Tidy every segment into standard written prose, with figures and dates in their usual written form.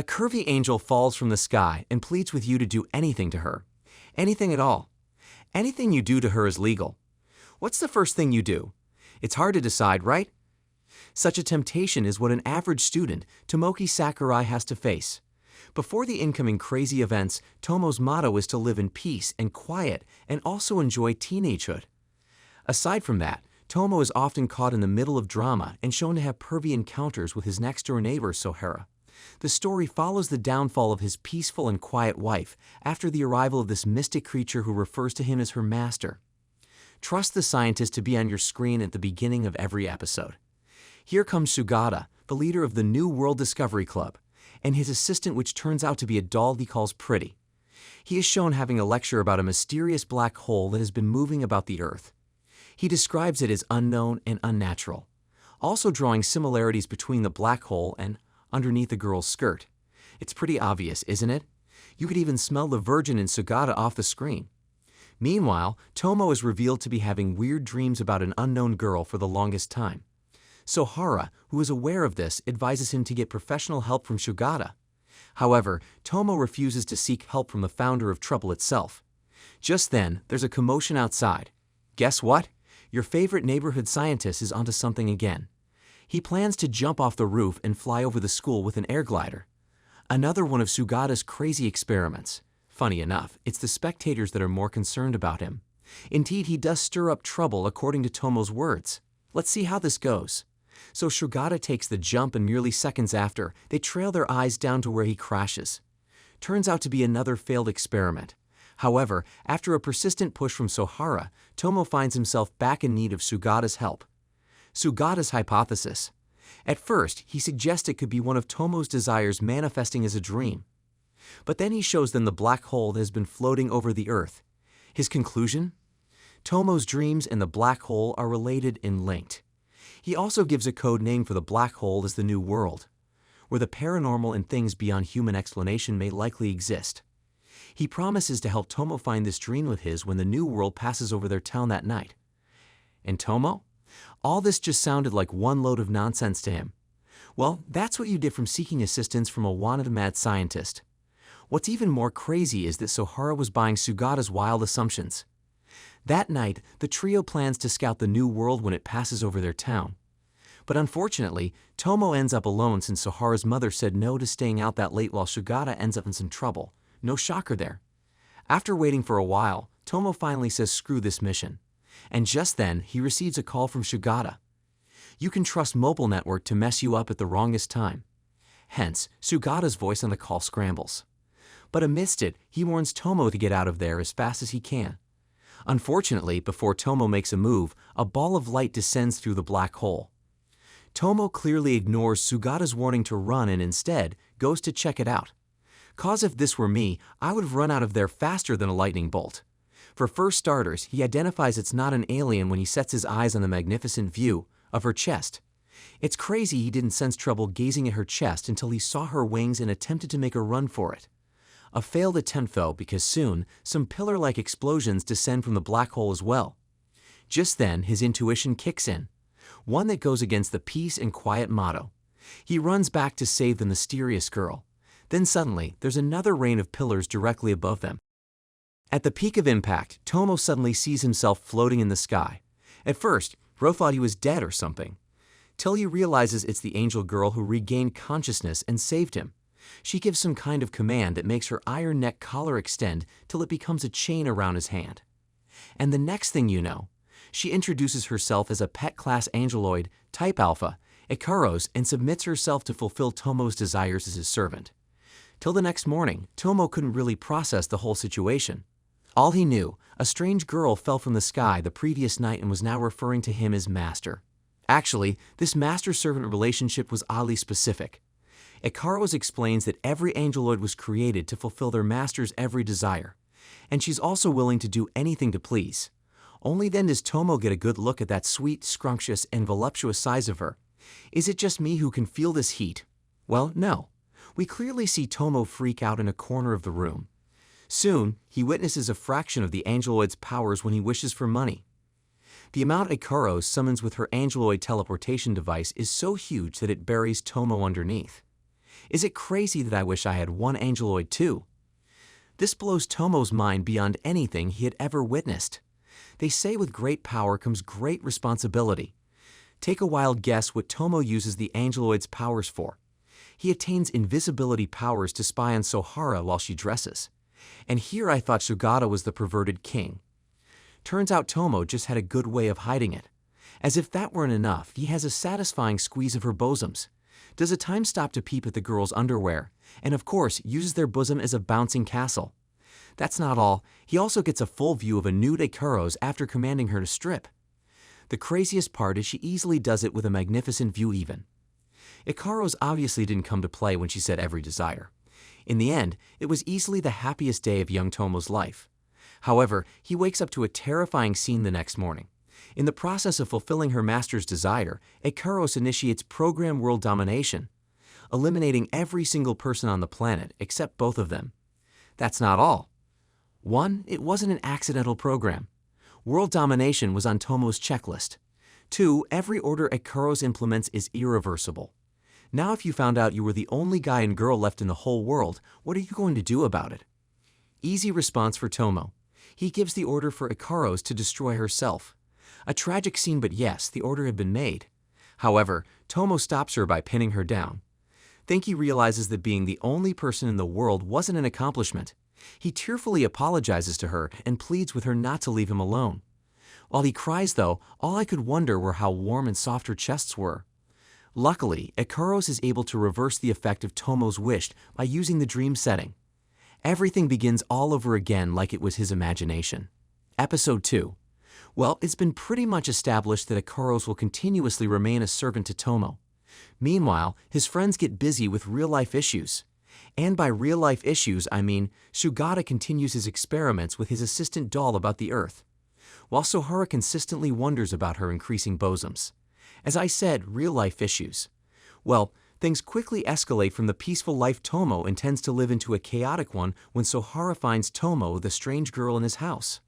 A curvy angel falls from the sky and pleads with you to do anything to her. Anything at all. Anything you do to her is legal. What's the first thing you do? It's hard to decide, right? Such a temptation is what an average student, Tomoki Sakurai, has to face. Before the incoming crazy events, Tomo's motto is to live in peace and quiet and also enjoy teenagehood. Aside from that, Tomo is often caught in the middle of drama and shown to have pervy encounters with his next-door neighbor, Sohara. The story follows the downfall of his peaceful and quiet wife after the arrival of this mystic creature who refers to him as her master. Trust the scientist to be on your screen at the beginning of every episode. Here comes Sugata, the leader of the New World Discovery Club, and his assistant, which turns out to be a doll he calls Pretty. He is shown having a lecture about a mysterious black hole that has been moving about the Earth. He describes it as unknown and unnatural, also drawing similarities between the black hole and underneath the girl's skirt. It's pretty obvious, isn't it? You could even smell the virgin in Sugata off the screen. Meanwhile, Tomo is revealed to be having weird dreams about an unknown girl for the longest time. Sohara, who is aware of this, advises him to get professional help from Sugata. However, Tomo refuses to seek help from the founder of trouble itself. Just then, there's a commotion outside. Guess what? Your favorite neighborhood scientist is onto something again. He plans to jump off the roof and fly over the school with an air glider. Another one of Sugata's crazy experiments. Funny enough, it's the spectators that are more concerned about him. Indeed, he does stir up trouble according to Tomo's words. Let's see how this goes. So Sugata takes the jump, and merely seconds after, they trail their eyes down to where he crashes. Turns out to be another failed experiment. However, after a persistent push from Sohara, Tomo finds himself back in need of Sugata's help. Sugata's hypothesis. At first, he suggests it could be one of Tomo's desires manifesting as a dream. But then he shows them the black hole that has been floating over the Earth. His conclusion? Tomo's dreams and the black hole are related and linked. He also gives a code name for the black hole as the New World, where the paranormal and things beyond human explanation may likely exist. He promises to help Tomo find this dream of his when the New World passes over their town that night. And Tomo? All this just sounded like one load of nonsense to him. Well, that's what you get from seeking assistance from a wanted mad scientist. What's even more crazy is that Sohara was buying Sugata's wild assumptions. That night, the trio plans to scout the New World when it passes over their town. But unfortunately, Tomo ends up alone since Sohara's mother said no to staying out that late, while Sugata ends up in some trouble. No shocker there. After waiting for a while, Tomo finally says screw this mission. And just then, he receives a call from Sugata. You can trust mobile network to mess you up at the wrongest time. Hence, Sugata's voice on the call scrambles. But amidst it, he warns Tomo to get out of there as fast as he can. Unfortunately, before Tomo makes a move, a ball of light descends through the black hole. Tomo clearly ignores Sugata's warning to run and instead goes to check it out. 'Cause if this were me, I would have run out of there faster than a lightning bolt. For first starters, he identifies it's not an alien when he sets his eyes on the magnificent view of her chest. It's crazy he didn't sense trouble gazing at her chest until he saw her wings and attempted to make a run for it. A failed attempt though, because soon, some pillar-like explosions descend from the black hole as well. Just then, his intuition kicks in, one that goes against the peace and quiet motto. He runs back to save the mysterious girl. Then suddenly, there's another rain of pillars directly above them. At the peak of impact, Tomo suddenly sees himself floating in the sky. At first, Ro thought he was dead or something, till he realizes it's the angel girl who regained consciousness and saved him. She gives some kind of command that makes her iron neck collar extend till it becomes a chain around his hand. And the next thing you know, she introduces herself as a pet class angeloid, type Alpha, Ikaros, and submits herself to fulfill Tomo's desires as his servant. Till the next morning, Tomo couldn't really process the whole situation. All he knew, a strange girl fell from the sky the previous night and was now referring to him as master. Actually, this master-servant relationship was oddly specific. Ikaros explains that every angeloid was created to fulfill their master's every desire, and she's also willing to do anything to please. Only then does Tomo get a good look at that sweet, scrumptious, and voluptuous size of her. Is it just me who can feel this heat? Well, no. We clearly see Tomo freak out in a corner of the room. Soon, he witnesses a fraction of the angeloid's powers when he wishes for money. The amount Ikaros summons with her angeloid teleportation device is so huge that it buries Tomo underneath. Is it crazy that I wish I had one angeloid too? This blows Tomo's mind beyond anything he had ever witnessed. They say with great power comes great responsibility. Take a wild guess what Tomo uses the angeloid's powers for. He attains invisibility powers to spy on Sohara while she dresses. And here I thought Sugata was the perverted king. Turns out Tomo just had a good way of hiding it. As if that weren't enough, he has a satisfying squeeze of her bosoms, does a time stop to peep at the girl's underwear, and of course uses their bosom as a bouncing castle. That's not all, he also gets a full view of a nude Ikaros after commanding her to strip. The craziest part is she easily does it with a magnificent view even. Ikaros obviously didn't come to play when she said every desire. In the end, it was easily the happiest day of young Tomo's life. However, he wakes up to a terrifying scene the next morning. In the process of fulfilling her master's desire, Ikaros initiates program world domination, eliminating every single person on the planet except both of them. That's not all. 1. It wasn't an accidental program. World domination was on Tomo's checklist. 2. Every order Ikaros implements is irreversible. Now if you found out you were the only guy and girl left in the whole world, what are you going to do about it? Easy response for Tomo. He gives the order for Ikaros to destroy herself. A tragic scene, but yes, the order had been made. However, Tomo stops her by pinning her down. Think he realizes that being the only person in the world wasn't an accomplishment. He tearfully apologizes to her and pleads with her not to leave him alone. While he cries though, all I could wonder were how warm and soft her chests were. Luckily, Ikaros is able to reverse the effect of Tomo's wish by using the dream setting. Everything begins all over again like it was his imagination. Episode 2. Well, it's been pretty much established that Ikaros will continuously remain a servant to Tomo. Meanwhile, his friends get busy with real-life issues. And by real-life issues, I mean Sugata continues his experiments with his assistant doll about the Earth, while Sohara consistently wonders about her increasing bosoms. As I said, real-life issues. Well, things quickly escalate from the peaceful life Tomo intends to live into a chaotic one when Sohara finds Tomo, the strange girl, in his house.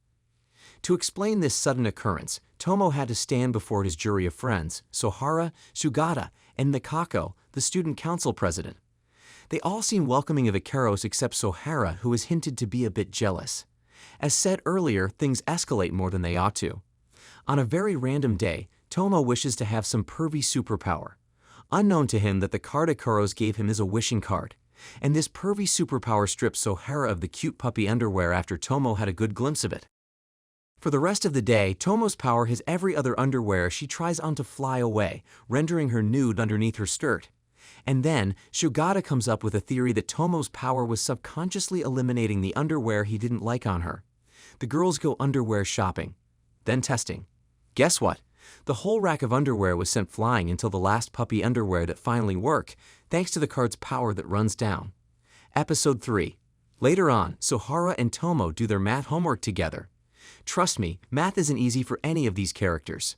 To explain this sudden occurrence, Tomo had to stand before his jury of friends, Sohara, Sugata, and Mikako, the student council president. They all seem welcoming of Ikaros except Sohara, who is hinted to be a bit jealous. As said earlier, things escalate more than they ought to. On a very random day, Tomo wishes to have some pervy superpower. Unknown to him that the card Ikaros gave him is a wishing card, and this pervy superpower strips Sohara of the cute puppy underwear after Tomo had a good glimpse of it. For the rest of the day, Tomo's power has every other underwear she tries on to fly away, rendering her nude underneath her skirt. And then, Sugata comes up with a theory that Tomo's power was subconsciously eliminating the underwear he didn't like on her. The girls go underwear shopping, then testing. Guess what? The whole rack of underwear was sent flying until the last puppy underwear that finally work, thanks to the card's power that runs down. Episode 3. Later on, Sohara and Tomo do their math homework together. Trust me, math isn't easy for any of these characters.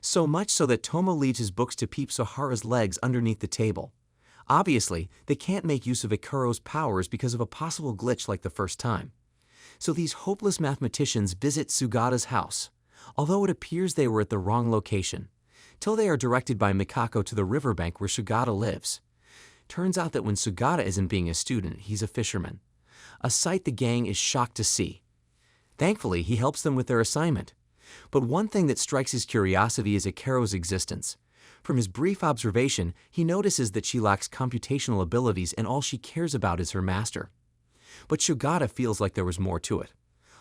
So much so that Tomo leaves his books to peep Sohara's legs underneath the table. Obviously, they can't make use of Ikaros' powers because of a possible glitch like the first time. So these hopeless mathematicians visit Sugata's house, although it appears they were at the wrong location, till they are directed by Mikako to the riverbank where Sugata lives. Turns out that when Sugata isn't being a student, he's a fisherman, a sight the gang is shocked to see. Thankfully, he helps them with their assignment. But one thing that strikes his curiosity is Ikaros' existence. From his brief observation, he notices that she lacks computational abilities and all she cares about is her master. But Sugata feels like there was more to it.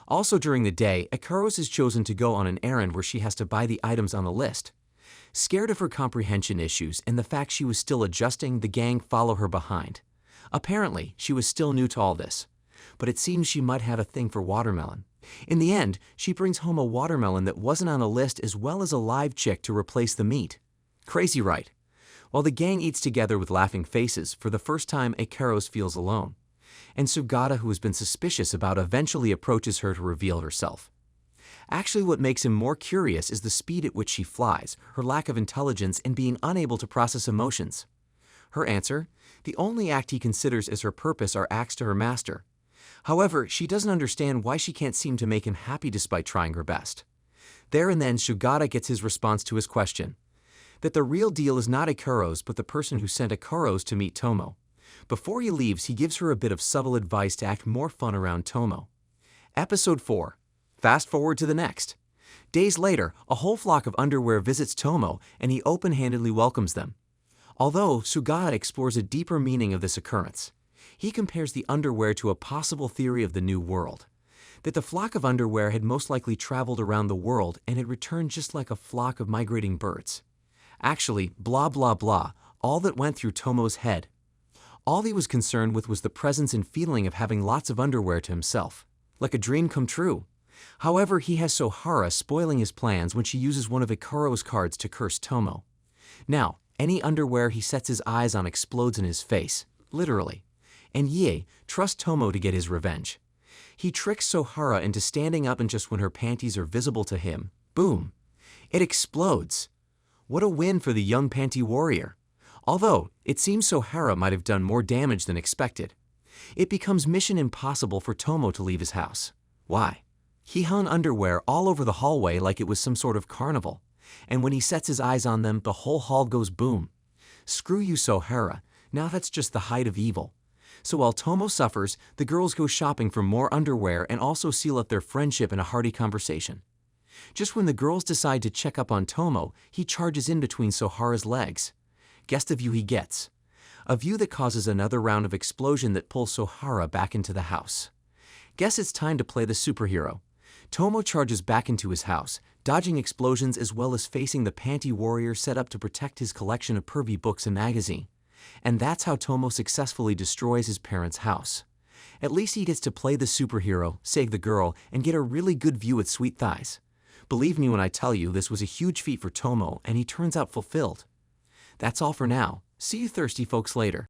Also during the day, Ikaros is chosen to go on an errand where she has to buy the items on the list. Scared of her comprehension issues and the fact she was still adjusting, the gang follow her behind. Apparently, she was still new to all this, but it seems she might have a thing for watermelon. In the end, she brings home a watermelon that wasn't on a list as well as a live chick to replace the meat. Crazy, right? While the gang eats together with laughing faces, for the first time Ikaros feels alone. And Sugata, who has been suspicious about, eventually approaches her to reveal herself. Actually, what makes him more curious is the speed at which she flies, her lack of intelligence, and being unable to process emotions. Her answer? The only act he considers as her purpose are acts to her master. However, she doesn't understand why she can't seem to make him happy despite trying her best. There and then, Sugata gets his response to his question. That the real deal is not Ikaros, but the person who sent Ikaros to meet Tomo. Before he leaves, he gives her a bit of subtle advice to act more fun around Tomo. Episode 4. Fast forward to the next. Days later, a whole flock of underwear visits Tomo and he open-handedly welcomes them. Although Sugata explores a deeper meaning of this occurrence. He compares the underwear to a possible theory of the new world. That the flock of underwear had most likely traveled around the world and had returned just like a flock of migrating birds. Actually, blah blah blah, all that went through Tomo's head. All he was concerned with was the presence and feeling of having lots of underwear to himself. Like a dream come true. However, he has Sohara spoiling his plans when she uses one of Ikaru's cards to curse Tomo. Now, any underwear he sets his eyes on explodes in his face, literally. And Ye trusts Tomo to get his revenge. He tricks Sohara into standing up and just when her panties are visible to him, boom, it explodes. What a win for the young panty warrior. Although, it seems Sohara might have done more damage than expected. It becomes mission impossible for Tomo to leave his house. Why? He hung underwear all over the hallway like it was some sort of carnival. And when he sets his eyes on them, the whole hall goes boom. Screw you, Sohara. Now that's just the height of evil. So while Tomo suffers, the girls go shopping for more underwear and also seal up their friendship in a hearty conversation. Just when the girls decide to check up on Tomo, he charges in between Sohara's legs. Guess the view he gets. A view that causes another round of explosion that pulls Sohara back into the house. Guess it's time to play the superhero. Tomo charges back into his house, dodging explosions as well as facing the panty warrior set up to protect his collection of pervy books and magazine. And that's how Tomo successfully destroys his parents' house. At least he gets to play the superhero, save the girl, and get a really good view at sweet thighs. Believe me when I tell you this was a huge feat for Tomo and he turns out fulfilled. That's all for now. See you thirsty folks later.